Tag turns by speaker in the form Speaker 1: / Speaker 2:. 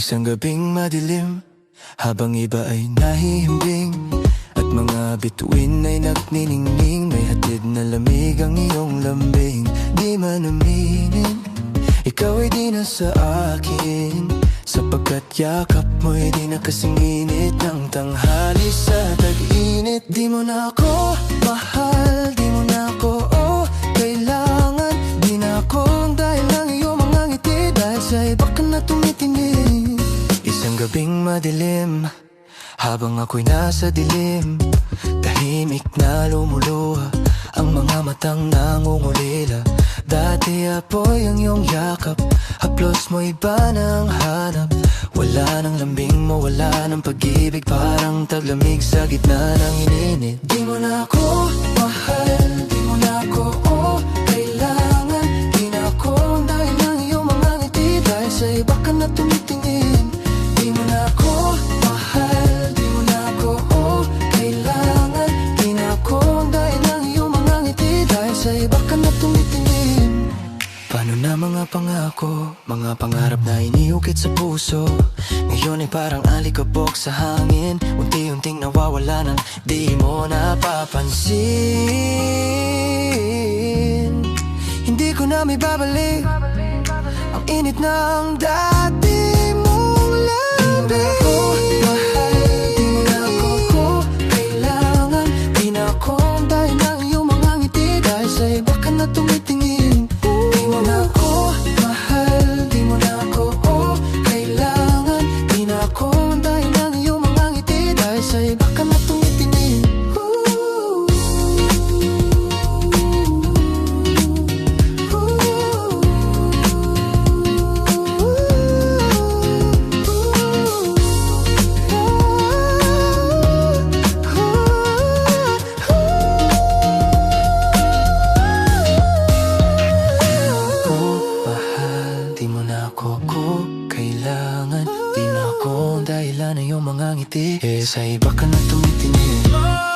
Speaker 1: Isang gabing madilim, habang iba ay nahihimbing, at mga bituin ay nagniningning. May hatid na lamig ang iyong lambing. Di man aminin, ikaw ay di na sa akin, sapagkat yakap mo'y di na kasing init ng tanghali sa tag-init. Di mo na ako mahal, di mo na ako kailangan. Di na ako dahil lang iyong mga ngiti, dahil sa iba ka na tumitingin. Isang gabing madilim, habang ako'y nasa dilim, tahimik na lumuluha ang mga matang nangungulila. Dati apoy ang iyong yakap, haplos mo iba ng hanap. Wala ng lambing mo, wala ng pag-ibig, parang taglamig sa gitna ng ininit. Di mo na ako mahal, di mo na ako kailangan. Di na ako dahil lang iyong mga ngiti, dahil sa iba ka na tumitingin. Di mo na ako mahal, di mo na ako kailangan. Di na ako dahil lang iyong mga ngiti, dahil sa iba ka na tumitingin. Paano na mga pangako, mga pangarap na iniukit sa puso, ngayon ay parang alikabok sa hangin, unti-unting nawawala nang di mo napapansin. Hindi ko na may babalik ang init ng dati mong labing. Mahal, di mo na ako kailangan. Di na ako dahil ng iyong mga ngiti, dahil sa iba ka na tumitingin. Di mo na ako mahal, di mo na ako kailangan. Di na ako dahil ng iyong mga ngiti, dahil sa iba ka na tumitingin. Kailangan, di na ako dahilan ng iyong mga ngiti, sa iba ka na tumitingin.